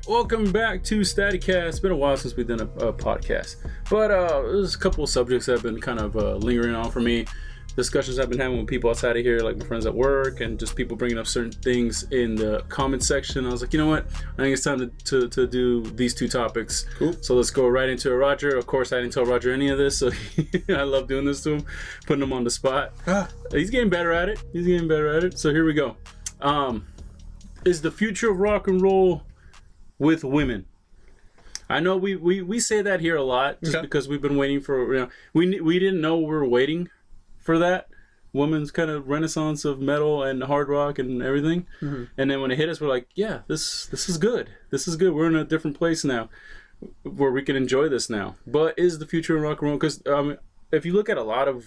Welcome back to StaticCast. It's been a while since we've done a podcast, but there's a couple of subjects that have been kind of lingering on for me. Discussions I've been having with people outside of here, like my friends at work, and just people bringing up certain things in the comment section. I was like, you know what? I think it's time to do these two topics. Cool. So let's go right into it. Roger, of course, I didn't tell Roger any of this, so I love doing this to him, putting him on the spot. He's getting better at it. So here we go. Is the future of rock and roll with women? I know we say that here a lot just because we've been waiting for, you know, we didn't know we were waiting for that women's kind of renaissance of metal and hard rock and everything. Mm-hmm. And then when it hit us, we're like, yeah, this is good. This is good. We're in a different place now where we can enjoy this now. But is the future of rock and roll? Because if you look at a lot of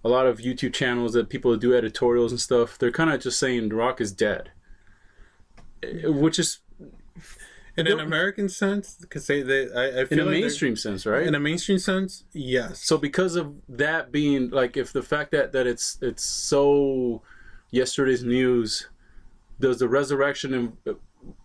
YouTube channels that people do editorials and stuff, they're kind of just saying rock is dead, which is in an American sense, because I feel in a mainstream sense, right? In a mainstream sense, yes. So because of that being like, if the fact that it's so yesterday's news, does the resurrection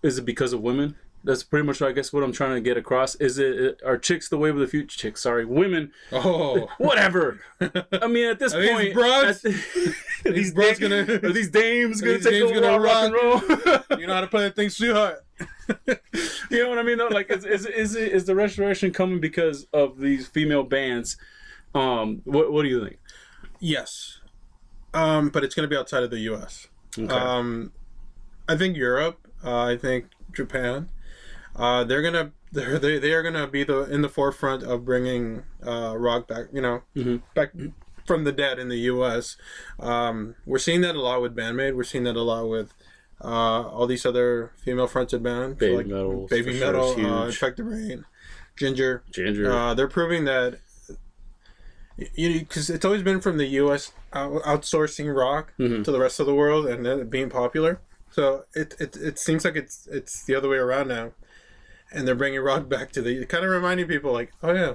is it because of women? That's pretty much, I guess, what I'm trying to get across. Is it, are chicks the wave of the future? Chicks, sorry, women. Oh, whatever. I mean, at this point, these broads, are these dames gonna take over rock and roll? You know how to play that thing, sweetheart. You know what I mean? Though, like, is the restoration coming because of these female bands? What do you think? Yes, but it's going to be outside of the U.S. Okay. I think Europe. I think Japan. They are gonna be in the forefront of bringing rock back. You know, back from the dead in the U.S. We're seeing that a lot with Band-Maid. We're seeing that a lot with all these other female-fronted bands, Baby like Metal, Baby Metal, Infected Rain, Ginger. They're proving that, because it's always been from the U.S. Outsourcing rock to the rest of the world and then being popular. So it seems like it's the other way around now, and they're bringing rock back to the, kind of reminding people like, oh yeah.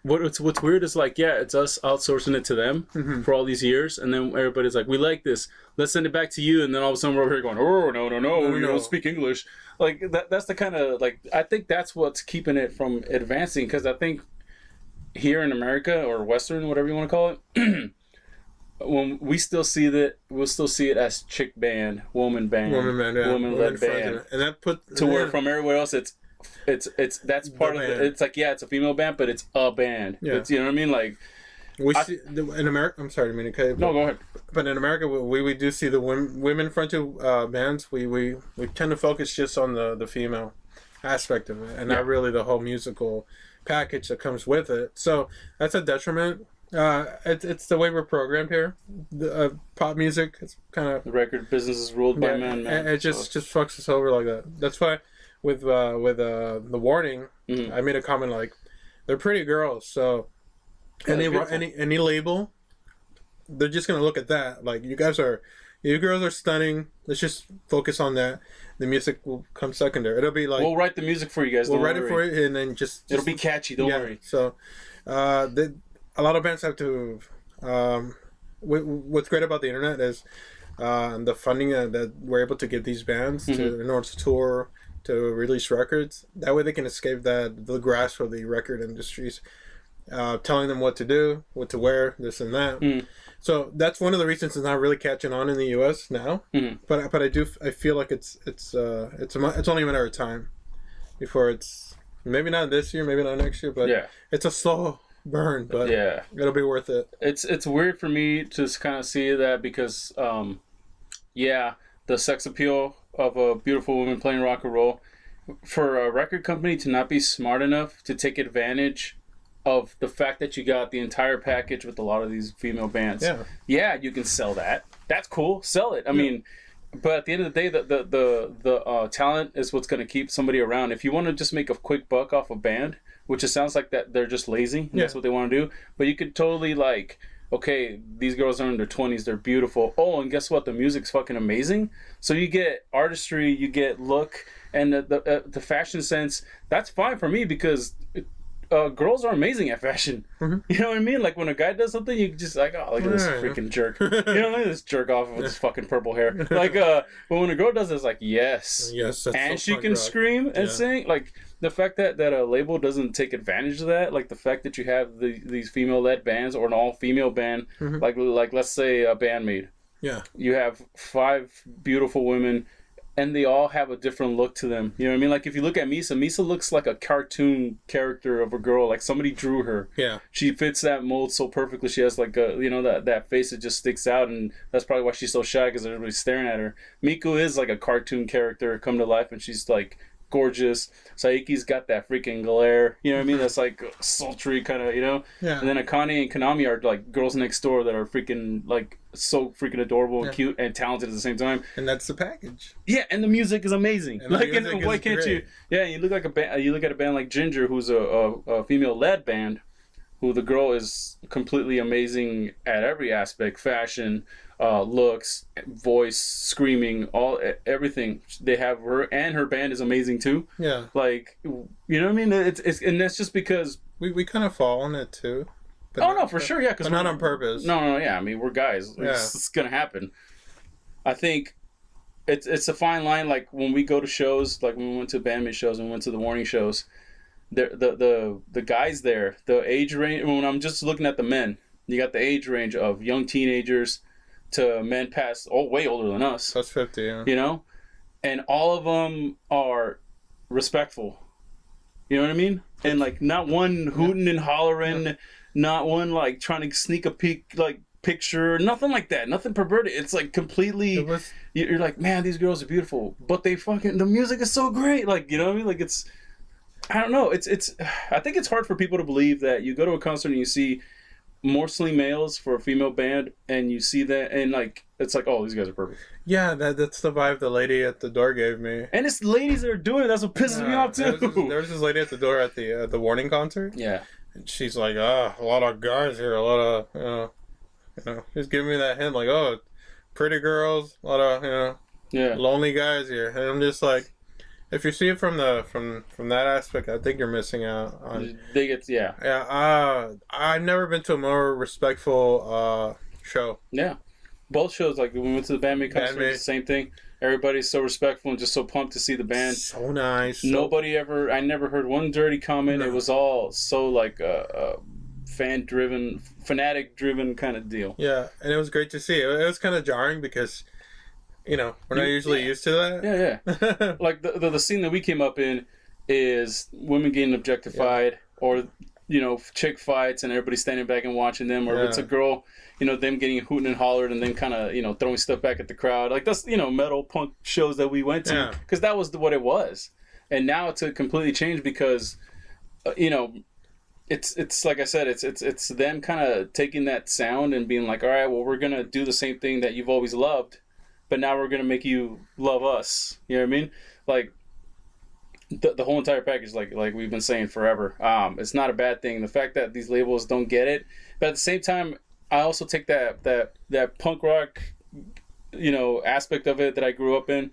What's weird is like, yeah, it's us outsourcing it to them for all these years, and then everybody's like, we like this, let's send it back to you, and then all of a sudden we're over here going, oh no, we don't speak English. Like that's the kind of, like, I think that's what's keeping it from advancing, because I think here in America, or Western, whatever you want to call it, when we still see that, we'll still see it as chick band, woman led band, and that put to where from everywhere else it's that's part of it. It's like, yeah, it's a female band, but it's a band. Yeah. It's, you know what I mean? Like, we see in America. I'm sorry, Dominica. No, go ahead. But in America, we do see the women fronted bands. We tend to focus just on the female aspect of it, and not really the whole musical package that comes with it. So that's a detriment. It's the way we're programmed here. The pop music, it's kind of, the record business is ruled by men. And it just fucks us over like that. That's why with the Warning, I made a comment like, they're pretty girls, so any label, they're just gonna look at that like, you girls are stunning. Let's just focus on that. The music will come secondary. It'll be like, we'll write the music for you guys. We'll write it for you, and then just it'll be catchy. Don't worry. So, a lot of bands have to. What's great about the internet is the funding that we're able to give these bands in order to tour, to release records. That way they can escape the grasp of the record industries, telling them what to do, what to wear, this and that. So that's one of the reasons it's not really catching on in the U.S. now. But I feel like it's only a matter of time before it's, maybe not this year, maybe not next year, but it's a slow burn, but it'll be worth it. It's weird for me to kind of see that, because the sex appeal of a beautiful woman playing rock and roll, for a record company to not be smart enough to take advantage of the fact that you got the entire package with a lot of these female bands. You can sell that. That's cool. Sell it. I mean, but at the end of the day, the talent is what's going to keep somebody around. If you want to just make a quick buck off a band, which it sounds like that they're just lazy, and that's what they want to do, but you could totally, like, okay, these girls are in their 20s, they're beautiful. Oh, and guess what? The music's fucking amazing. So you get artistry, you get look, and the fashion sense. That's fine for me, because girls are amazing at fashion. Mm-hmm. You know what I mean? Like when a guy does something, you just like, oh, look at this freaking jerk. You know, look at this jerk off with his fucking purple hair. Like, but when a girl does it, it's like, yes, that's and so she can scream and sing. Like the fact that a label doesn't take advantage of that, like the fact that you have these female-led bands or an all-female band, like let's say a band-maid. Yeah, you have 5 beautiful women. And they all have a different look to them. You know what I mean? Like, if you look at Misa looks like a cartoon character of a girl. Like, somebody drew her. Yeah. She fits that mold so perfectly. She has, like, a, you know, that face that just sticks out. And that's probably why she's so shy, because everybody's staring at her. Miku is, like, a cartoon character come to life, and she's, like, gorgeous. Saiki's got that freaking glare. You know what I mean? That's, like, sultry kind of, you know? Yeah. And then Akane and Konami are, like, girls next door that are freaking, like, so freaking adorable and cute and talented at the same time. And that's the package. Yeah, and the music is amazing. And like, and why can't you? Yeah, you look like a band. You look at a band like Ginger, who's a female-led band, who the girl is completely amazing at every aspect: fashion, looks, voice, screaming, everything. They have her, and her band is amazing too. Yeah, like, you know what I mean? It's and that's just because we kind of fall on it too. But no, for sure, yeah. But not on purpose. No, yeah. I mean, we're guys. It's gonna happen. I think it's a fine line. Like when we go to shows, like when we went to band-maid shows and we went to the Warning shows, the guys there, the age range. When I'm just looking at the men, you got the age range of young teenagers to men past way older than us. That's 50. Yeah. You know, and all of them are respectful. You know what I mean? And like not one hooting and hollering. Yeah. Not one like trying to sneak a peek like picture, nothing like that, nothing perverted. It's like completely. You're like, man, these girls are beautiful, but the music is so great. Like, you know what I mean? Like it's, I don't know. It's. I think it's hard for people to believe that you go to a concert and you see mostly males for a female band, and you see that, and like it's like, oh, these guys are perfect. Yeah, that's the vibe the lady at the door gave me. And it's ladies that are doing it. That's what pisses me off too. There was this lady at the door at the Warning concert. Yeah. And she's like, a lot of guys here, a lot of, just giving me that hint, like, oh, pretty girls, a lot of, lonely guys here. And I'm just like, if you see it from that aspect, I think you're missing out on. Yeah. I've never been to a more respectful show. Yeah. Both shows, like when we went to the band-maid concert, the same thing. Everybody's so respectful and just so pumped to see the band. So nice. I never heard one dirty comment. No. It was all so like fan-driven, fanatic-driven kind of deal. Yeah, and it was great to see. It was kind of jarring because, we're not usually used to that. Yeah. Like the scene that we came up in is women getting objectified or, chick fights and everybody standing back and watching them. Or if it's a girl, them getting hooting and hollered and then kind of, throwing stuff back at the crowd. Like that's, metal punk shows that we went to because that was what it was. And now it's completely changed because, it's like I said, it's them kind of taking that sound and being like, all right, well, we're going to do the same thing that you've always loved, but now we're going to make you love us. You know what I mean? Like the whole entire package, like we've been saying forever. It's not a bad thing. The fact that these labels don't get it, but at the same time, I also take that punk rock, aspect of it that I grew up in.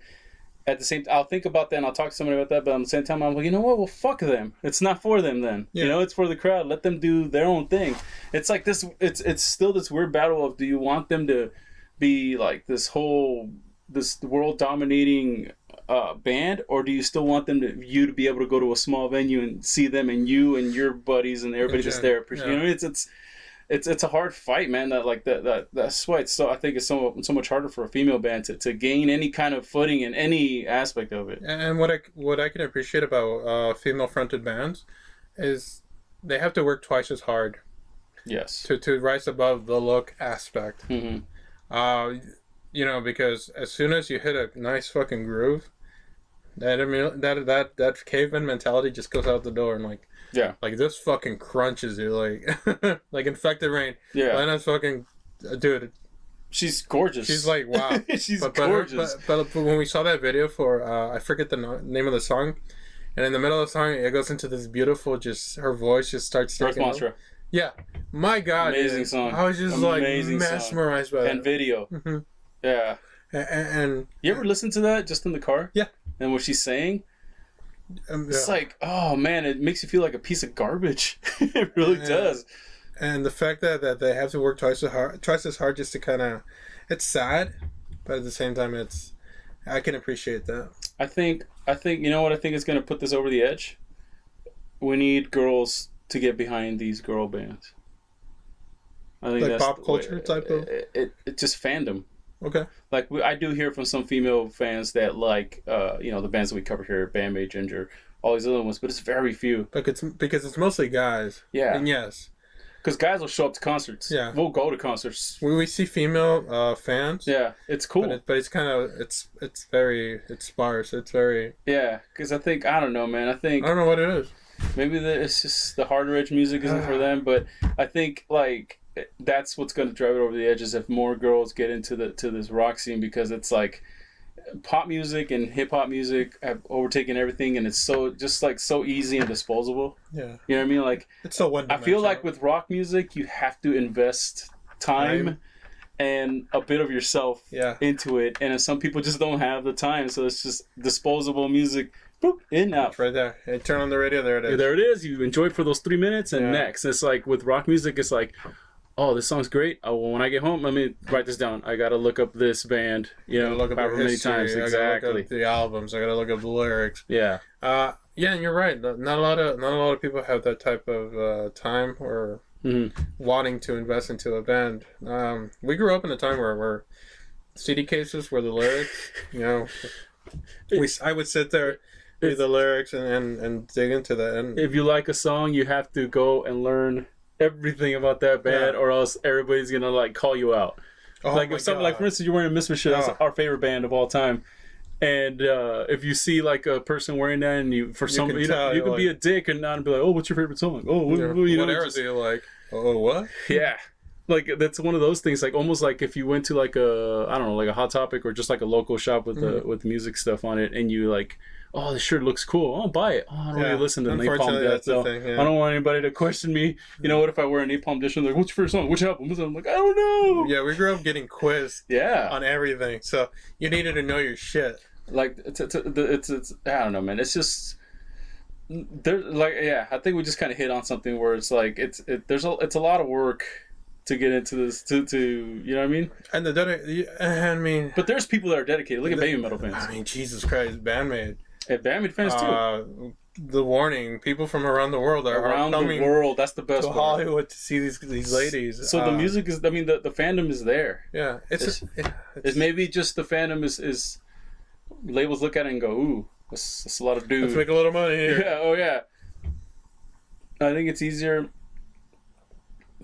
At the same, I'll think about that and I'll talk to somebody about that. But at the same time, I'm like, you know what? Well, fuck them. It's not for them then. Yeah. It's for the crowd. Let them do their own thing. It's like this. It's still this weird battle of, do you want them to be like this world dominating band, or do you still want them to be able to go to a small venue and see them and you and your buddies and everybody just there? It's a hard fight, man. That's why it's so. I think it's so much harder for a female band to gain any kind of footing in any aspect of it. And what I can appreciate about female fronted bands is they have to work twice as hard. Yes. To rise above the look aspect. Mm-hmm. Because as soon as you hit a nice fucking groove, that caveman mentality just goes out the door and like. Yeah. Like, this fucking crunches you, like, like Infected Rain. Yeah. Lena's fucking, dude. She's gorgeous. She's like, wow. She's gorgeous. But when we saw that video for, I forget the name of the song, and in the middle of the song, it goes into this beautiful, her voice just starts taking Earth Mantra. Yeah. My God. Amazing song. I was just mesmerized song. by that. And video. Mm-hmm. Yeah. And you ever listen to that just in the car? Yeah. And what she's saying? It's like, oh man, it makes you feel like a piece of garbage. It really does. And the fact that they have to work twice as hard just to kind of, it's sad, but at the same time, I can appreciate that. I think you know what I think is going to put this over the edge. We need girls to get behind these girl bands. I think like that's pop culture type of it just fandom. Okay. Like I do hear from some female fans that like the bands that we cover here, Band-Maid, Ginger, all these other ones, but it's very few. Because it's mostly guys. Yeah. And yes. Because guys will show up to concerts. Yeah. We'll go to concerts. We see female fans. Yeah, it's cool. But it's kind of it's sparse. It's very. Yeah, because I don't know, man. I don't know what it is. Maybe it's just the harder edge music isn't for them, but I think like that's what's going to drive it over the edge is if more girls get into this rock scene, because it's like pop music and hip hop music have overtaken everything, and it's so easy and disposable. Yeah, you know what I mean? Like it's so one. I feel like with rock music, you have to invest time and a bit of yourself into it, and some people just don't have the time, so it's just disposable music. Boop, in, out. It's right there. Hey, turn on the radio. There it is. Yeah, there it is. You enjoy it for those 3 minutes, and next. It's like with rock music, it's like, oh, this song's great. Oh, well, when I get home, let me write this down. I gotta look up this band. Look up however many times. Exactly. I gotta look up the albums. I gotta look up the lyrics. Yeah. And you're right. Not a lot of people have that type of time or wanting to invest into a band. We grew up in a time where CD cases were the lyrics. I would sit there. Read the lyrics and dig into that. And if you like a song, you have to go and learn everything about that band, or else everybody's gonna like call you out. Like if something, like for instance, you're wearing a Misfits shirt, that's our favorite band of all time, and if you see like a person wearing that, and you could be a dick and not be like, oh, what's your favorite song? Oh, what era do you like? Oh, what? Yeah. Like that's one of those things, like almost like if you went to like a Hot Topic or just like a local shop with the music stuff on it, and you like, oh, this shirt looks cool. I'll buy it. Oh, I don't really listen to Napalm Death, so I don't want anybody to question me. What if I wear a Napalm Dish and they're like, what's your first song? Which album? I'm like, I don't know. Yeah, we grew up getting quizzed. On everything, so you needed to know your shit. Like it's I don't know, man. It's just there. Like I think we just kind of hit on something where it's like it's a lot of work to get into this to you know what I mean? And but there's people that are dedicated. Look at baby metal fans. I mean, Jesus Christ, Band-Maid. Yeah, Band-Maid fans too. The Warning, people from around the world are coming the world. That's the best. To Hollywood to see these ladies. So the music is. I mean, the fandom is there. Yeah, it's maybe just the fandom is labels look at it and go, ooh, that's a lot of dudes. Let's make a little money here. Yeah. Oh yeah. I think it's easier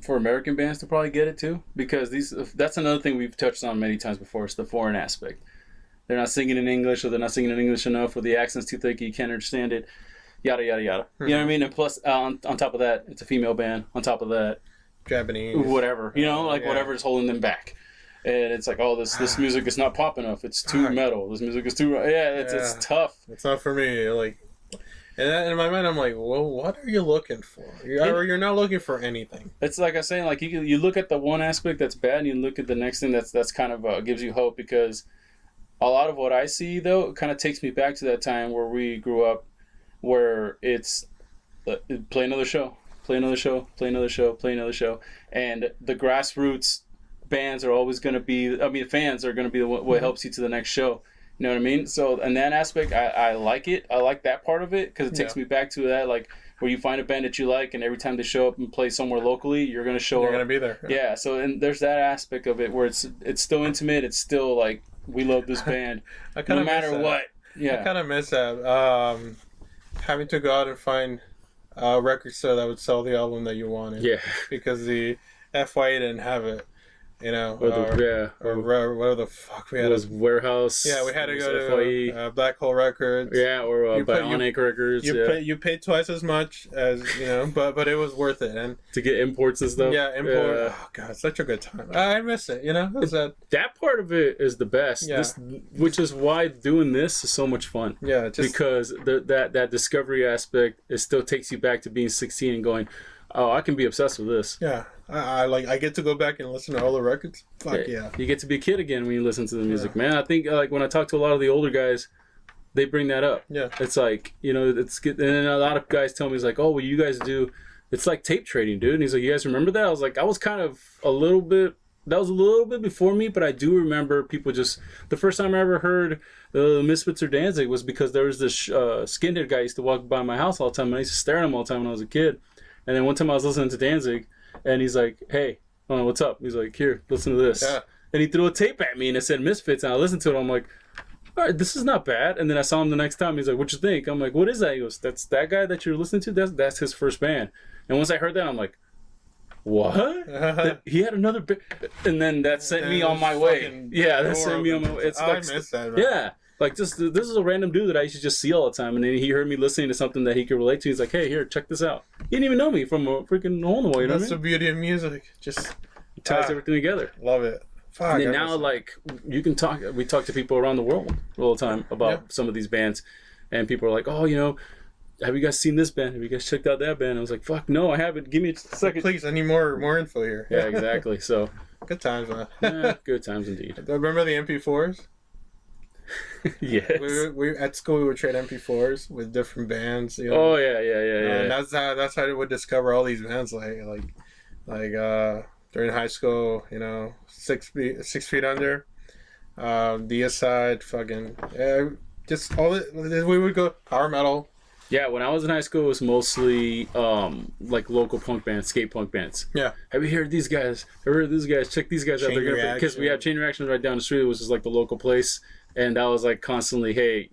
for American bands to probably get it too, because that's another thing we've touched on many times before. It's the foreign aspect. They're not singing in English, or they're not singing in English enough, or the accent's too thick, you can't understand it, yada yada yada. You know what I mean? And plus, on top of that, it's a female band. On top of that, Japanese, whatever, whatever is holding them back. And it's like, oh, this music is not pop enough. It's too metal. This music is too it's tough. It's not for me. Like. And in my mind, I'm like, well, what are you looking for? You're not looking for anything. It's like I was saying, like you look at the one aspect that's bad, and you look at the next thing that's kind of gives you hope, because a lot of what I see, though, kind of takes me back to that time where we grew up, where it's play another show, play another show, play another show, play another show, and the grassroots bands are always going to be, fans are going to be what helps you to the next show. You know what I mean? So in that aspect, I like it. I like that part of it, because it takes me back to that, like where you find a band that you like, and every time they show up and play somewhere locally, you're going to show up. You're going to be there. Yeah. So and there's that aspect of it where it's still intimate. It's still like, we love this band no matter what. Yeah. I kind of miss that. Having to go out and find a record store that would sell the album that you wanted. Yeah. Because the FYE didn't have it. Or whatever the fuck we had. It was Warehouse. Yeah, we had to go to Black Hole Records. Yeah, or Bionic Records. You paid twice as much as but it was worth it. And to get imports and stuff. Yeah, import. Oh god, such a good time. I miss it. That part of it is the best. Yeah. Which is why doing this is so much fun. Yeah, because that discovery aspect, it still takes you back to being 16 and going, oh, I can be obsessed with this. Yeah. I get to go back and listen to all the records. Fuck yeah. You get to be a kid again when you listen to the music, man. I think like when I talk to a lot of the older guys, they bring that up. Yeah. It's like, you know, it's good. And then a lot of guys tell me, it's like, oh, well, you guys do, it's like tape trading, dude. And he's like, you guys remember that? I was like, I was kind of a little bit, that was a little bit before me, but I do remember people just, the first time I ever heard the Misfits or Danzig was because there was this skinhead guy who used to walk by my house all the time, and I used to stare at him all the time when I was a kid. And then one time I was listening to Danzig, and he's like, hey, what's up? He's like, here, listen to this. Yeah. And he threw a tape at me, and it said Misfits, and I listened to it. I'm like, all right, this is not bad. And then I saw him the next time. He's like, what you think? I'm like, what is that? He goes, that's that guy that you're listening to? That's his first band. And once I heard that, I'm like, what? He had another band? And then that sent me on my way. Yeah, that sent me on my way. It's like, I miss that, man. Yeah. Like, just this is a random dude that I used to just see all the time. And then he heard me listening to something that he could relate to. He's like, hey, here, check this out. He didn't even know me from a freaking hole in the wall. You know what I mean? That's the beauty of music. Just ties everything together. Love it. Fuck, and then now, like, you can talk. We talk to people around the world all the time about some of these bands, and people are like, "Oh, you know, have you guys seen this band? Have you guys checked out that band?" I was like, "Fuck, no, I haven't. Give me a second. Please, I need more info here." Yeah, exactly. So good times, man. Yeah, good times indeed. Remember the MP4s? Yes. We at school we would trade MP4s with different bands. You know? Oh yeah. And that's how we would discover all these bands like during high school, you know, 6 feet under, Deicide, fucking, just all it. We would go power metal. Yeah, when I was in high school, it was mostly like local punk bands, skate punk bands. Yeah. Have you heard these guys? Have you heard these guys? Check these guys out. Because we have Chain Reaction right down the street, which is like the local place, and that was like constantly, hey,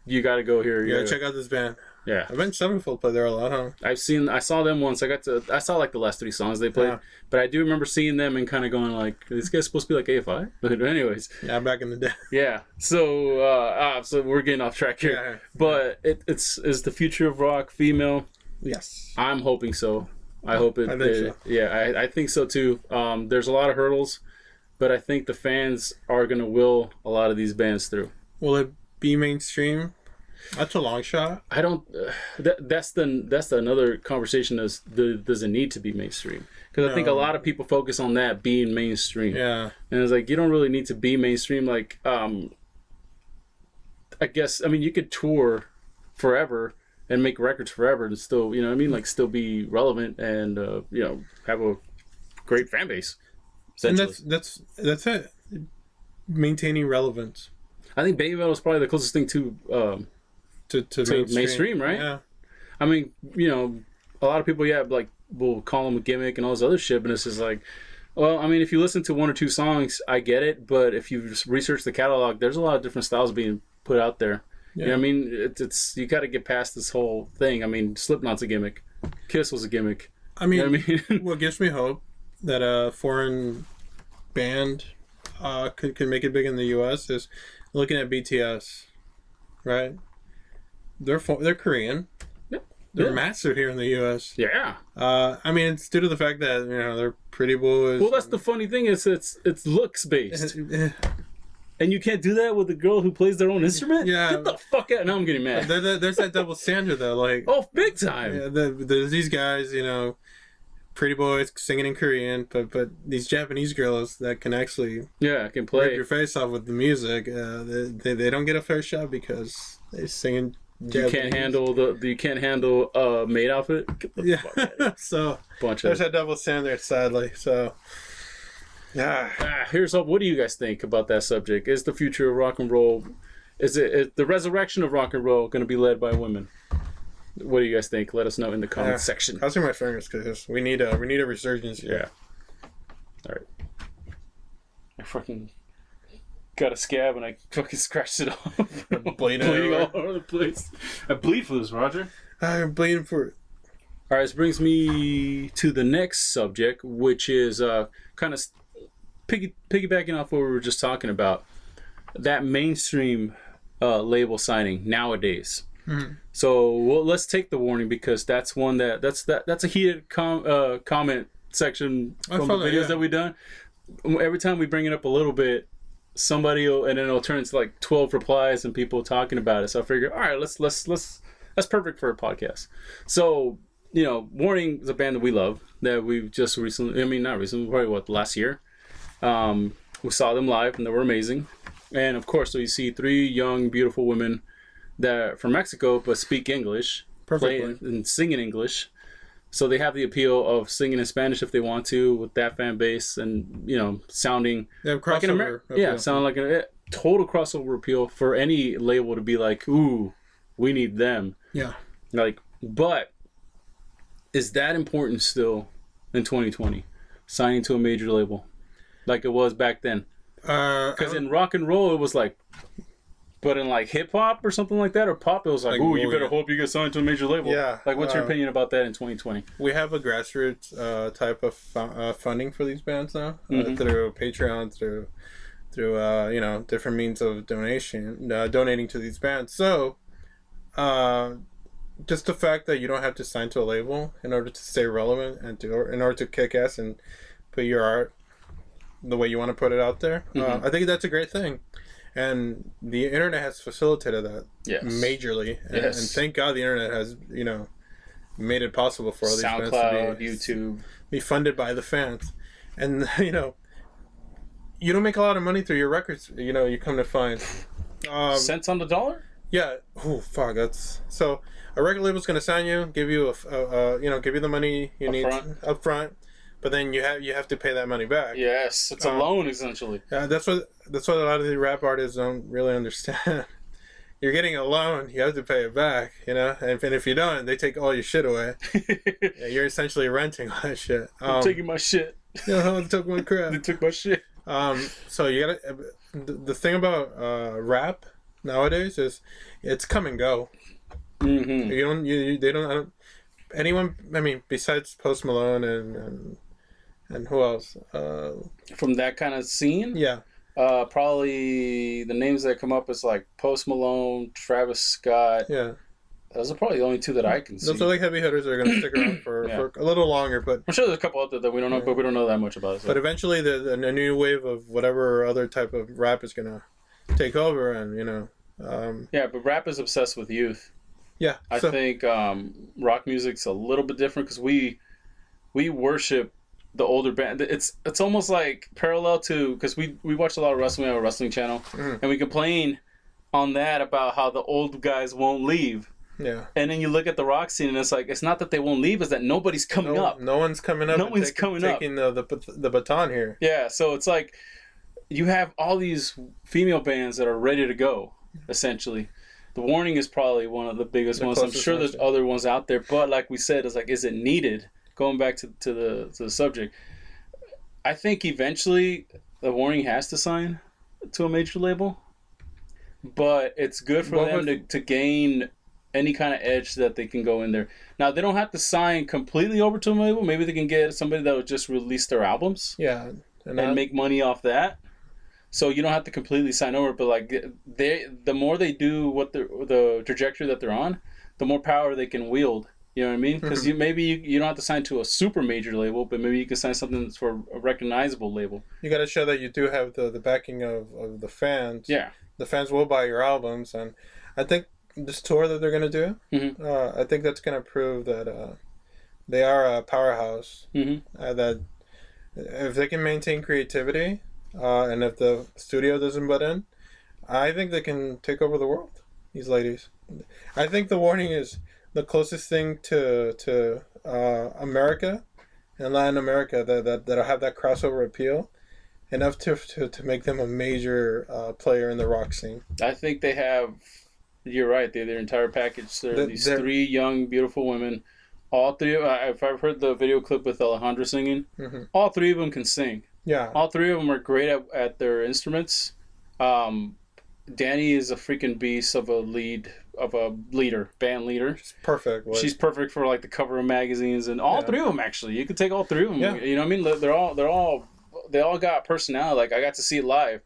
you got to go here. Yeah, check out this band. Yeah, I've been Sevenfold play there a lot, huh? I saw them once. I saw like the last 3 songs they played, but I do remember seeing them and kind of going like, "Are these guys supposed to be like AFI?" But anyways, yeah, back in the day. Yeah, so we're getting off track here, yeah. But it's the future of rock female? Yes, I'm hoping so. I hope it. I think so. Yeah, I think so too. There's a lot of hurdles, but I think the fans are gonna will a lot of these bands through. Will it be mainstream? That's a long shot. I don't. That's another conversation. Does it need to be mainstream? Because I think a lot of people focus on that being mainstream. Yeah. And it's like you don't really need to be mainstream. Like, I guess you could tour forever and make records forever and still, you know what I mean, like still be relevant and have a great fan base. And that's it. Maintaining relevance. I think Baby Metal is probably the closest thing to mainstream, right? Yeah. I mean, a lot of people, will call them a gimmick and all this other shit, but it's just like, well, I mean, if you listen to 1 or 2 songs, I get it, but if you just research the catalog, there's a lot of different styles being put out there. Yeah. You know what I mean? It's you got to get past this whole thing. I mean, Slipknot's a gimmick. Kiss was a gimmick. I mean, you know what I mean? What gives me hope that a foreign band could make it big in the U.S. is looking at BTS, right? They're Korean. Yep. They're massive here in the U.S. Yeah. I mean, it's due to the fact that they're pretty boys. Well, that's the funny thing is it's looks based, and you can't do that with a girl who plays their own instrument. Yeah. Get the fuck out! Now I'm getting mad. There's that double standard though, like big time. Yeah, there's these guys, pretty boys singing in Korean, but these Japanese girls that can actually can play rip your face off with the music. They don't get a fair shot because they sing in You can't handle a maid outfit. Get the fuck out of here. So there's that double standard, sadly. So here's what do you guys think about that subject? Is the future of rock and roll? Is the resurrection of rock and roll going to be led by women? What do you guys think? Let us know in the comments section. I'll see my fingers because we need a resurgence here. Yeah. All right. I fucking got a scab and I fucking scratched it off. Bleeding all over the place. I bleed for this, Roger. I'm bleeding for it. All right, this brings me to the next subject, which is kind of piggybacking off what we were just talking about. That mainstream label signing nowadays. Mm-hmm. So let's take the warning because that's one that's a heated comment section from the videos that we've done. Every time we bring it up a little bit, somebody will, and then it'll turn into like 12 replies and people talking about it. So I figured, all right, let's that's perfect for a podcast. So Warning is a band that we love that we've just recently, not recently, probably last year. We saw them live and they were amazing. And of course, so you see 3 young, beautiful women that from Mexico but speak English, play and sing in English. So they have the appeal of singing in Spanish if they want to with that fan base, and sounding like an sounding like a total crossover appeal for any label to be like, ooh, we need them. Yeah. Like, but is that important still in 2020? Signing to a major label like it was back then? Because in rock and roll it was like, but in like hip hop or something like that, or pop, it was like, ooh, you better hope you get signed to a major label. Yeah. Like, what's your opinion about that in 2020? We have a grassroots type of funding for these bands now, through Patreon, through different means of donating to these bands. So, just the fact that you don't have to sign to a label in order to stay relevant and in order to kick ass and put your art the way you want to put it out there, I think that's a great thing. And the internet has facilitated that majorly. And thank God the internet has, made it possible for all these fans to be YouTube, be funded by the fans. And, you don't make a lot of money through your records, you come to find. Cents on the dollar? Yeah. Oh, fuck. So a record label's going to sign you, give you give you the money you need up front. But then you have to pay that money back. Yes, it's a loan essentially. Yeah, that's what a lot of the rap artists don't really understand. You're getting a loan, you have to pay it back, and if you don't, they take all your shit away. Yeah, you're essentially renting all that shit. I'm taking my shit. They took my crap. They took my shit. So you gotta. The thing about rap nowadays is it's come and go. Mm-hmm. They don't. Anyone. I mean, besides Post Malone and who else? From that kind of scene? Yeah. Probably the names that come up is like Post Malone, Travis Scott. Yeah. Those are probably the only two that I can see. Those are like heavy hitters that are going to stick around for a little longer, but I'm sure there's a couple out there that we don't know, but we don't know that much about. So. But eventually, the new wave of whatever other type of rap is going to take over, and yeah, but rap is obsessed with youth. Yeah, I think rock music's a little bit different because we worship the older band. It's almost like parallel to, because we watch a lot of wrestling. We have a wrestling channel, and we complain on that about how the old guys won't leave. Yeah. And then you look at the rock scene, and it's like, it's not that they won't leave, it's that nobody's coming up. No one's coming up. No one's coming up. Taking the baton here. Yeah, so it's like you have all these female bands that are ready to go, essentially. The Warning is probably one of the biggest ones. I'm sure there's other ones out there, but like we said, it's like, is it needed? Going back to the subject, I think eventually the Warning has to sign to a major label, but it's good for them to gain any kind of edge that they can go in there. Now, they don't have to sign completely over to a label. Maybe they can get somebody that would just release their albums, and make money off that. So you don't have to completely sign over, but like the more they do what the trajectory that they're on, the more power they can wield. You know what I mean? Because maybe you don't have to sign to a super major label, but maybe you can sign something that's for a recognizable label. You got to show that you do have the backing of the fans. Yeah, the fans will buy your albums, and I think this tour that they're gonna do, I think that's gonna prove that they are a powerhouse. That if they can maintain creativity, and if the studio doesn't butt in, I think they can take over the world. These ladies, I think the Warning is the closest thing to America and Latin America that'll have that crossover appeal enough to make them a major player in the rock scene. I think they have. You're right. They're their entire package. They're these three young, beautiful women. All three. If I've heard the video clip with Alejandra singing, all three of them can sing. Yeah. All three of them are great at their instruments. Danny is a freaking beast of a band leader. She's perfect. She's perfect for like the cover of magazines, and all three of them actually. You could take all three of them. Yeah. You know what I mean? They all got personality. Like I got to see it live.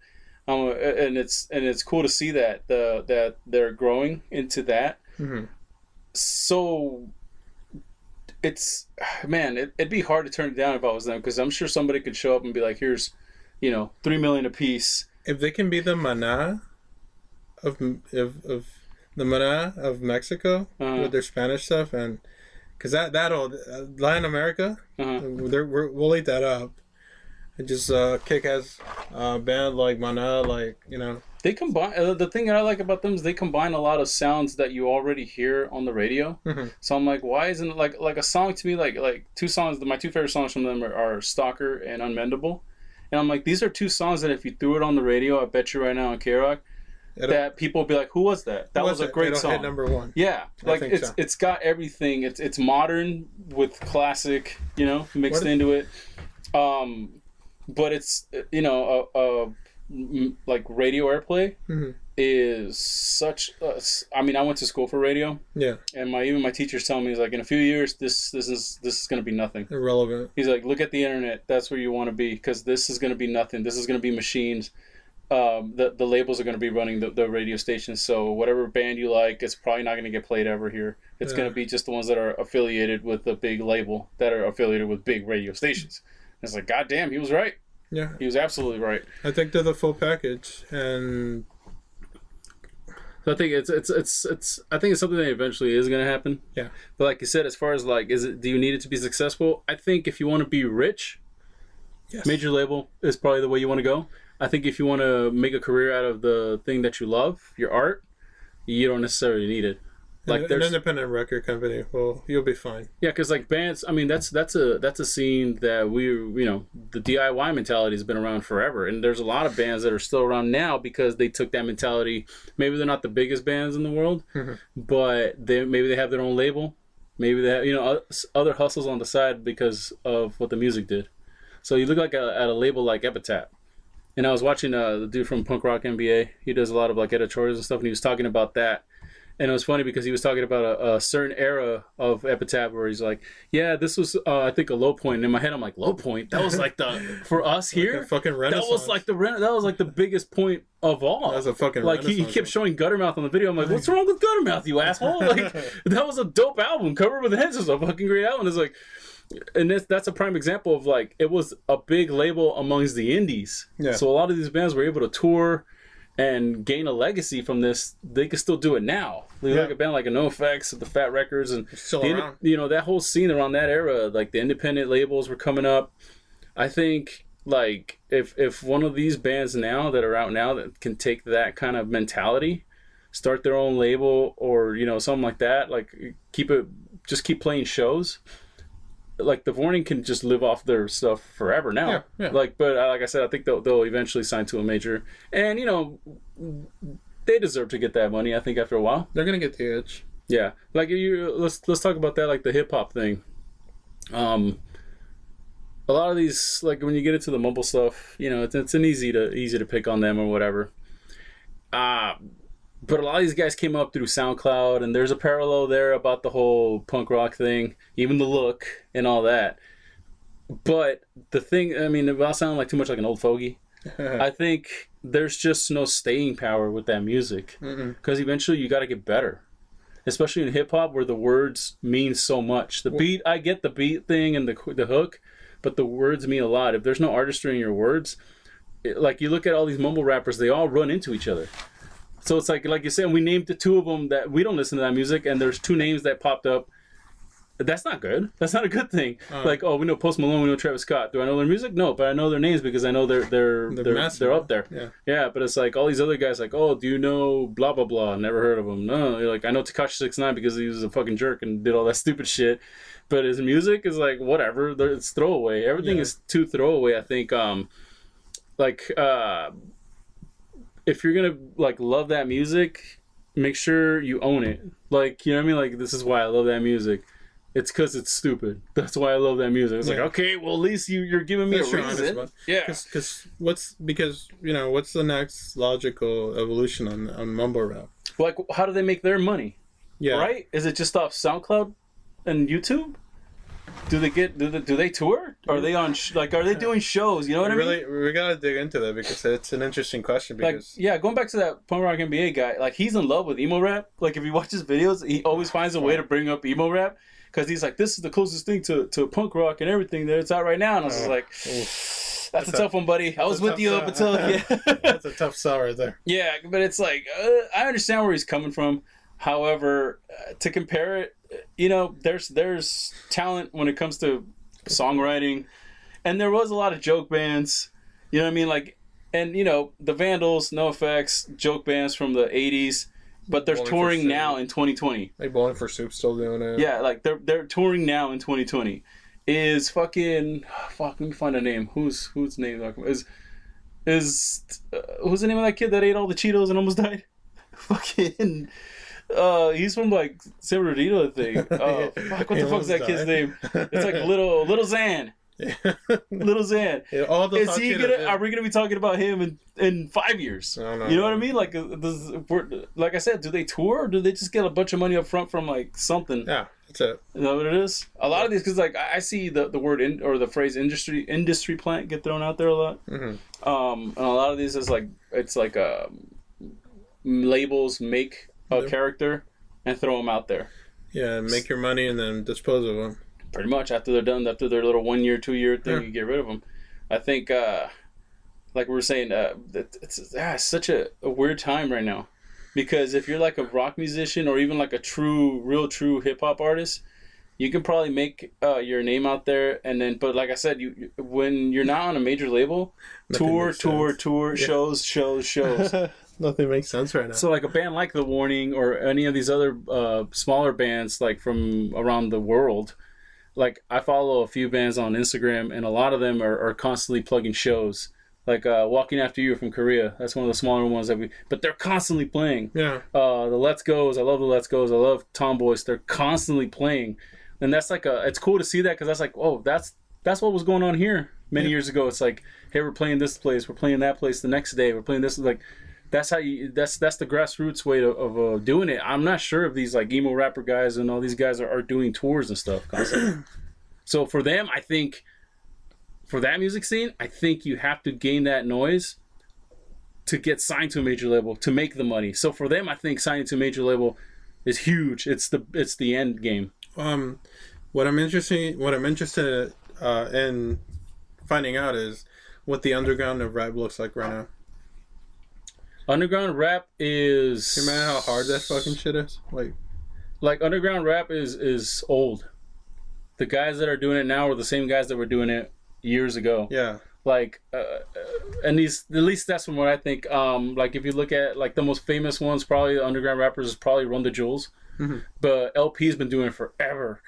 And it's cool to see that they're growing into that. So it's it'd be hard to turn it down if I was them, because I'm sure somebody could show up and be like, here's $3 million a piece. If they can be the Maná of the Maná of Mexico with their Spanish stuff, and because that'll Latin America, we'll eat that up. and just kick-ass band like Mana, like, you know. They combine. The thing that I like about them is they combine a lot of sounds that you already hear on the radio. Mm-hmm. So I'm like, why isn't it like a song to me, like two songs? My two favorite songs from them are Stalker and Unmendable. And I'm like, these are two songs that if you threw it on the radio, I bet you right now on K-Rock, that people would be like, who was that? That was a great song. Hit number one. Yeah, like it's got everything. It's modern with classic, you know, mixed into it. But it's, you know, like radio airplay is such. I mean, I went to school for radio. Yeah. And even my teachers tell me, he's like, in a few years, this is going to be nothing. Irrelevant. He's like, look at the internet. That's where you want to be, because this is going to be nothing. This is going to be machines. The labels are going to be running the radio stations. So whatever band you like, it's probably not going to get played ever here. It's going to be just the ones that are affiliated with the big label, that are affiliated with big radio stations. And it's like, God damn, he was right. Yeah, he was absolutely right. I think they're the full package, and so I think it's I think it's something that eventually is going to happen. Yeah, but like you said, as far as like, do you need it to be successful? I think if you want to be rich, yes, major label is probably the way you want to go. I think if you want to make a career out of the thing that you love, your art, you don't necessarily need it. Like an independent record company, well, you'll be fine. Yeah, because like bands, I mean, that's a scene that the DIY mentality has been around forever, and there's a lot of bands that are still around now because they took that mentality. Maybe they're not the biggest bands in the world, but maybe they have their own label, maybe they have other hustles on the side because of what the music did. So you look like at a label like Epitaph, and I was watching the dude from Punk Rock MBA. He does a lot of like editorials and stuff, and he was talking about that. And it was funny because he was talking about a certain era of Epitaph where he's like, yeah, this was, I think, a low point. And in my head, I'm like, low point? That was like for us here? Like fucking Renaissance. That was like the biggest point of all. That was a fucking like he kept showing Guttermouth on the video. I'm like, what's wrong with Guttermouth, you asshole? Like, that was a dope album. Cover with the Heads was a fucking great album. It's like, and that's a prime example of like, it was a big label amongst the indies. Yeah. So a lot of these bands were able to tour and gain a legacy from this. They can still do it now. Like a band like NoFX, the Fat Records, and that whole scene around that era, like the independent labels were coming up. I think like if one of these bands now that are out now that can take that kind of mentality, start their own label or something like that, like keep playing shows. Like the Warning can just live off their stuff forever now. Yeah. Like I said, I think they'll eventually sign to a major, and they deserve to get that money. I think after a while they're gonna get the edge. Yeah, like let's talk about that, like the hip hop thing. A lot of these, like when you get into the mumble stuff, it's an easy to pick on them or whatever. But a lot of these guys came up through SoundCloud, and there's a parallel there about the whole punk rock thing, even the look and all that. But the thing, I mean, without sounding like too much like an old fogey, I think there's just no staying power with that music. Because eventually you got to get better. Especially in hip-hop where the words mean so much. The beat, I get the beat thing and the hook, but the words mean a lot. If there's no artistry in your words, like you look at all these mumble rappers, they all run into each other. So it's like you said, we named the two of them that we don't listen to that music, and there's two names that popped up. That's not good. That's not a good thing. Like, oh, we know Post Malone, we know Travis Scott. Do I know their music? No, but I know their names because I know they're up there. Yeah, but it's like all these other guys, like, oh, do you know blah blah blah? Never heard of him. No, like I know Tekashi 6ix9ine because he was a fucking jerk and did all that stupid shit. But his music is like whatever. It's throwaway. Everything is too throwaway. I think. If you're gonna like love that music, make sure you own it. Like, you know what I mean? Like, this is why I love that music. It's because it's stupid. That's why I love that music. It's like, okay, well, at least you're giving me a reason. Yeah. Because what's the next logical evolution on mumble rap? Like, how do they make their money? Yeah. Right? Is it just off SoundCloud and YouTube? Do they tour? Are they on are they doing shows? You know what I mean? We gotta dig into that because it's an interesting question. Because going back to that Punk Rock NBA guy, like he's in love with emo rap. Like if you watch his videos, he always finds a way to bring up emo rap because he's like, this is the closest thing to punk rock and everything that's out right now. And I was just like, that's a tough one, buddy. I was with you up until That's a tough sell right there. Yeah, but it's like I understand where he's coming from. However, to compare it, there's talent when it comes to songwriting, And there was a lot of joke bands. You know what I mean? Like, and you know, the Vandals, No Effects, joke bands from the 80s, but they're touring now in 2020. Like Bowling for Soup still doing it. Yeah, like they're touring now in 2020. Is fucking fuck? Let me find a name. Whose name is who's the name of that kid that ate all the Cheetos and almost died? Fucking. He's from like San Bernardino, I think. Fuck, what the fuck's that kid's name? It's like Little Xan. Yeah. Little Xan. Yeah, are we gonna be talking about him in 5 years? No, you know what I mean? Like, like I said, do they tour or do they just get a bunch of money up front from like something? Yeah, that's it. You know what it is? A lot of these, because like I see the word or the phrase industry plant get thrown out there a lot. Mm-hmm. And a lot of these is like it's like labels make a character and throw them out there. Yeah, make your money and then dispose of them. Pretty much after they're done, after their little 1 year, 2 year thing, you get rid of them. I think, like we were saying, it's such a weird time right now, because if you're like a rock musician or even like a real true hip hop artist, you can probably make your name out there, and then, but like I said, when you're not on a major label, tour, shows. Nothing makes sense right now. So like a band like The Warning or any of these other smaller bands like from around the world, like I follow a few bands on Instagram, and a lot of them are constantly plugging shows. Like Walking After You from Korea, that's one of the smaller ones but they're constantly playing. Yeah. The Let's Go's, I love the Let's Go's, I love Tomboys. They're constantly playing, and that's like it's cool to see that, because that's like, oh, that's what was going on here many years ago. It's like, hey, we're playing this place, we're playing that place the next day, we're playing this, like. That's how that's the grassroots way of doing it. I'm not sure if these like emo rapper guys and all these guys are doing tours and stuff constantly. So for them, I think, for that music scene, I think you have to gain that noise to get signed to a major label to make the money. So for them, I think signing to a major label is huge. It's the end game. What I'm interested in finding out is what the underground of rap looks like right now. Underground rap is... You remember how hard that fucking shit is? Like underground rap is old. The guys that are doing it now are the same guys that were doing it years ago. Yeah. Like, and these, at least that's from what I think. Like if you look at like the most famous ones, probably the underground rappers is probably Run the Jewels. Mm-hmm. But LP's been doing it forever.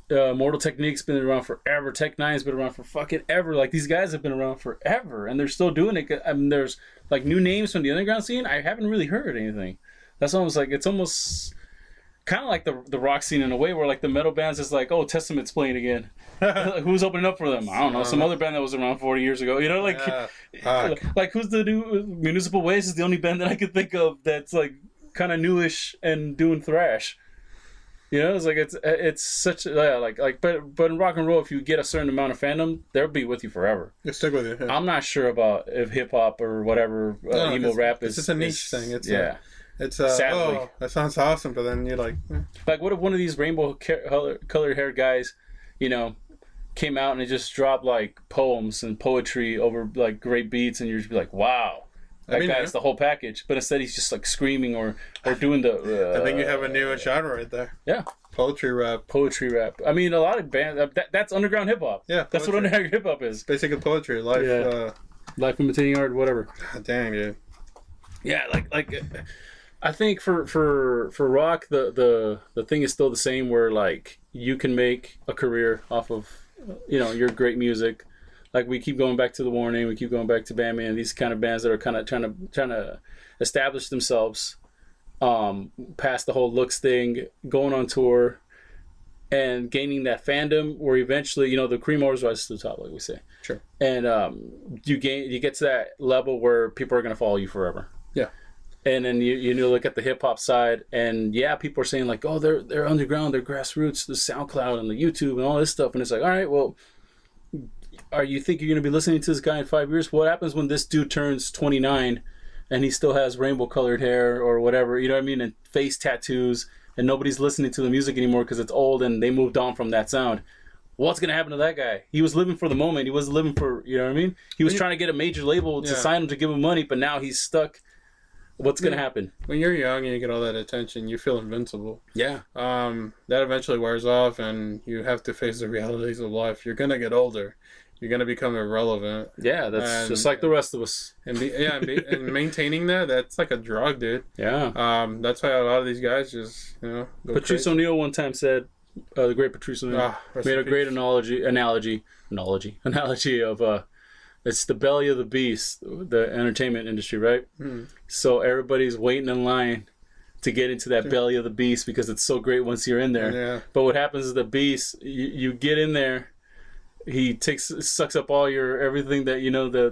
Mortal Technique's been around forever. Tech Nine's been around for fucking ever. Like these guys have been around forever, and they're still doing it. I mean, there's like new names from the underground scene. I haven't really heard anything. That's almost like, it's almost kind of like the rock scene in a way, where like the metal bands is like, oh, Testament's playing again. Like, who's opening up for them? I don't know. Some other band that was around 40 years ago. You know, like like who's the new Municipal Waste is the only band that I could think of that's like kind of newish and doing thrash. You know, it's like it's such but in rock and roll, if you get a certain amount of fandom, they'll be with you forever. They stick with you. Yeah. I'm not sure about if hip hop or whatever emo rap is. It's just a niche thing. It's sadly. Oh, that sounds awesome, but then you're like, like what if one of these rainbow colored hair guys, you know, came out and it just dropped like poems and poetry over like great beats, and you'd just be like, wow. That guy's the whole package, but instead he's just like screaming or doing the. I think you have a new genre right there. Yeah, poetry rap. I mean, a lot of bands. That's underground hip hop. Yeah, that's what underground hip hop is. Basically, poetry, life, life imitating art, whatever. Dang, dude. Yeah, like I think for rock, the thing is still the same, where like you can make a career off of your great music. Like we keep going back to The Warning, we keep going back to band-maid, and these kind of bands that are kind of trying to establish themselves past the whole looks thing, going on tour, and gaining that fandom. Where eventually, the cream always rises to the top, like we say. Sure. And you get to that level where people are going to follow you forever. Yeah. And then you look at the hip hop side, and people are saying like, oh, they're underground, they're grassroots, the SoundCloud and the YouTube and all this stuff, and it's like, all right, well. You think you're going to be listening to this guy in 5 years? What happens when this dude turns 29 and he still has rainbow colored hair or whatever, you know what I mean, and face tattoos, and nobody's listening to the music anymore because it's old and they moved on from that sound? What's going to happen to that guy? He was living for the moment. He wasn't living for, you know what I mean? He was trying to get a major label to sign him to give him money, but now he's stuck. What's going to happen? When you're young and you get all that attention, you feel invincible. Yeah. That eventually wears off, and you have to face the realities of life. You're going to get older. you're gonna become irrelevant. Yeah, that's just like the rest of us. And and maintaining that's like a drug, dude. Yeah. That's why a lot of these guys just go Patrice crazy. O'Neill one time said, the great Patrice O'Neill made a great analogy of it's the belly of the beast, the entertainment industry, right? So everybody's waiting in line to get into that belly of the beast because it's so great once you're in there. Yeah. But what happens is the beast, you get in there, he sucks up all your everything that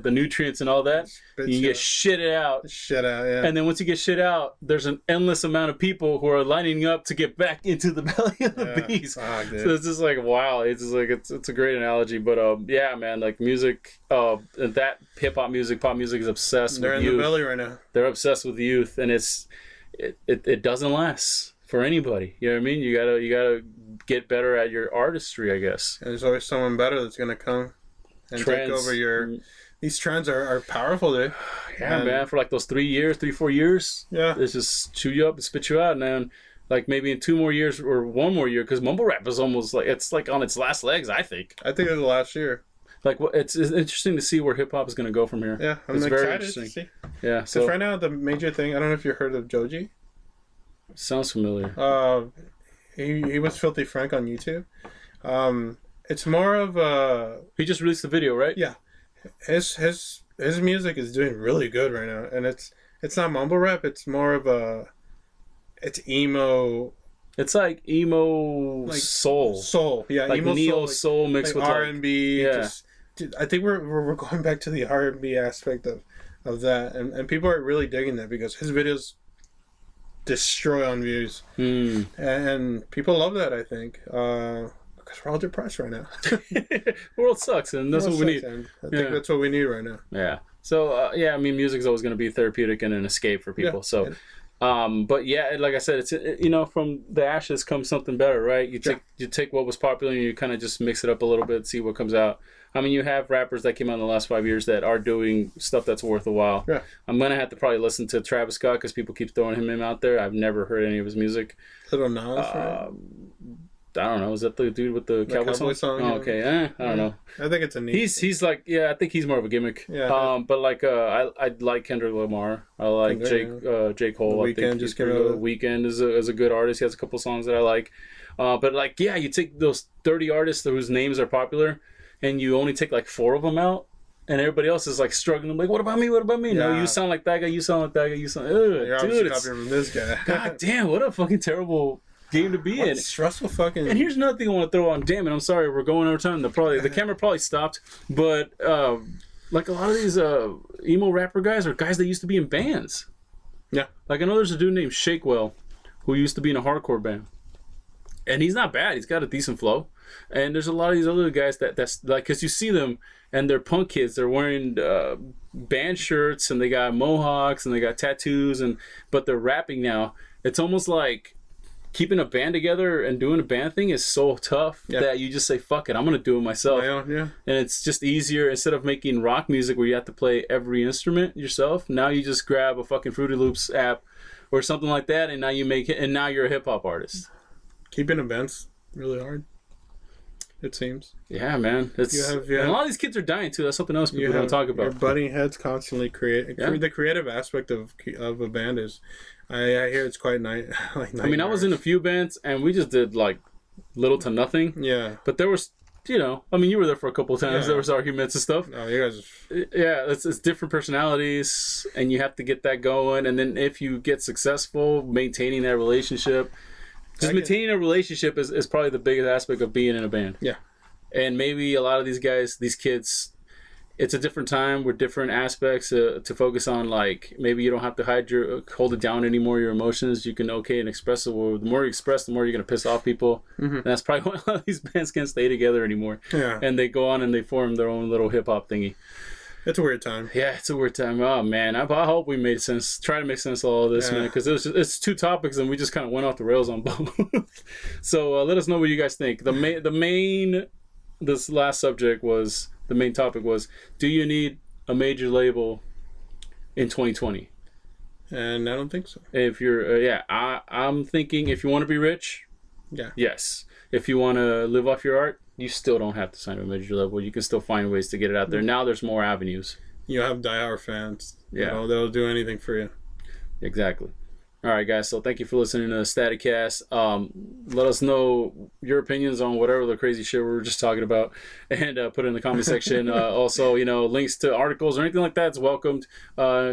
the nutrients and all that. You get shitted out. Yeah. And then once you get shit out, there's an endless amount of people who are lining up to get back into the belly of the beast. So it's just like wow. It's just like it's a great analogy. But yeah, man, like music, that hip hop music, pop music is obsessed with youth. They're in the belly right now. They're obsessed with youth, and it doesn't last for anybody. You know what I mean? You gotta get better at your artistry, I guess. And there's always someone better that's gonna come and take over your. These trends are powerful, dude. Yeah, man. For like those 4 years, it's just chew you up and spit you out, and then like maybe in 2 more years or 1 more year, because mumble rap is almost like it's like on its last legs. I think it was the last year. Like it's interesting to see where hip hop is going to go from here. Yeah, I'm it's excited very interesting. to see. Yeah, so right now the major thing. I don't know if you heard of Joji. Sounds familiar. He was Filthy Frank on YouTube. It's more of he just released the video, right? Yeah, his music is doing really good right now, and it's not mumble rap. It's more of it's emo. It's like emo soul. Soul, yeah, like emo neo soul mixed with R&B. Yeah, I think we're going back to the R&B aspect of that, and people are really digging that because his videos destroy on views, and people love that. I think because we're all depressed right now. The world sucks, and that's what we need. I think that's what we need right now. Yeah. So yeah, I mean, music's always going to be therapeutic and an escape for people. Yeah. So. But yeah, like I said, it's from the ashes comes something better, right? You take what was popular and you kind of just mix it up a little bit, see what comes out. I mean, you have rappers that came out in the last 5 years that are doing stuff that's worth a while. Yeah. I'm gonna have to probably listen to Travis Scott because people keep throwing him out there. I've never heard any of his music. Little Nas, right? I don't know. Is that the dude with the cowboy song? Oh, okay. I don't know. I think it's a neat. He's like, yeah, I think he's more of a gimmick. Yeah. But like, I like Kendrick Lamar. I like J. Cole. The Weeknd just came out. Weeknd is a good artist. He has a couple songs that I like. But like, yeah, you take those 30 artists whose names are popular, and you only take like 4 of them out. And everybody else is like struggling. Like, what about me? What about me? Yeah. No, you sound like that guy. You sound like that guy. You sound. You're dude, it's from this guy. God damn! What a fucking terrible game to be in. Stressful fucking. And here's another thing I want to throw on. Damn it! I'm sorry, we're going over time. The camera probably stopped. But like a lot of these emo rapper guys are guys that used to be in bands. Yeah. Like I know there's a dude named Shakewell who used to be in a hardcore band, and he's not bad. He's got a decent flow. And there's a lot of these other guys that's like, because you see them and they're punk kids. They're wearing band shirts and they got mohawks and they got tattoos, but they're rapping now. It's almost like keeping a band together and doing a band thing is so tough that you just say, fuck it, I'm going to do it myself. And it's just easier. Instead of making rock music where you have to play every instrument yourself, now you just grab a fucking Fruity Loops app or something like that, and now you make it, and now you're a hip-hop artist. Keeping events really hard. It seems. Yeah, man. It's and a lot of these kids are dying too. That's something else people don't talk about. Your butting heads constantly create. Yeah. The creative aspect of a band is, I hear it's quite nice. Like I mean, I was in a few bands and we just did like little to nothing. Yeah. But there was, I mean, you were there for a couple of times. Yeah. There was arguments and stuff. Oh, you guys. Yeah, it's different personalities, and you have to get that going. And then if you get successful, maintaining that relationship. Just maintaining a relationship is probably the biggest aspect of being in a band. Yeah. And maybe a lot of these guys, these kids, it's a different time with different aspects to focus on. Like maybe you don't have to hold it down anymore, your emotions. You can and express it. Well, the more you express, the more you're going to piss off people. Mm-hmm. And that's probably why a lot of these bands can't stay together anymore. Yeah. And they go on and they form their own little hip-hop thingy. It's a weird time. Yeah, it's a weird time. Oh man, I hope we made sense. Try to make sense of all of this, man, because it's 2 topics and we just kind of went off the rails on both. So let us know what you guys think. This last subject was the main topic was: do you need a major label in 2020? And I don't think so. If you're, I'm thinking if you want to be rich, yes. If you want to live off your art, you still don't have to sign a major label. You can still find ways to get it out there. Now there's more avenues. You have diehard fans. Yeah. You know, they'll do anything for you. Exactly. All right, guys. So thank you for listening to the StaticCast. Let us know your opinions on whatever the crazy shit we were just talking about, and put it in the comment section. Also, you know, links to articles or anything like that is welcomed.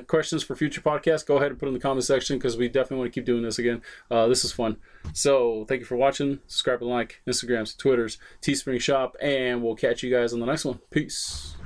Questions for future podcasts, go ahead and put in the comment section because we definitely want to keep doing this again. This is fun. So thank you for watching. Subscribe and like Instagrams, Twitters, Teespring Shop, and we'll catch you guys on the next one. Peace.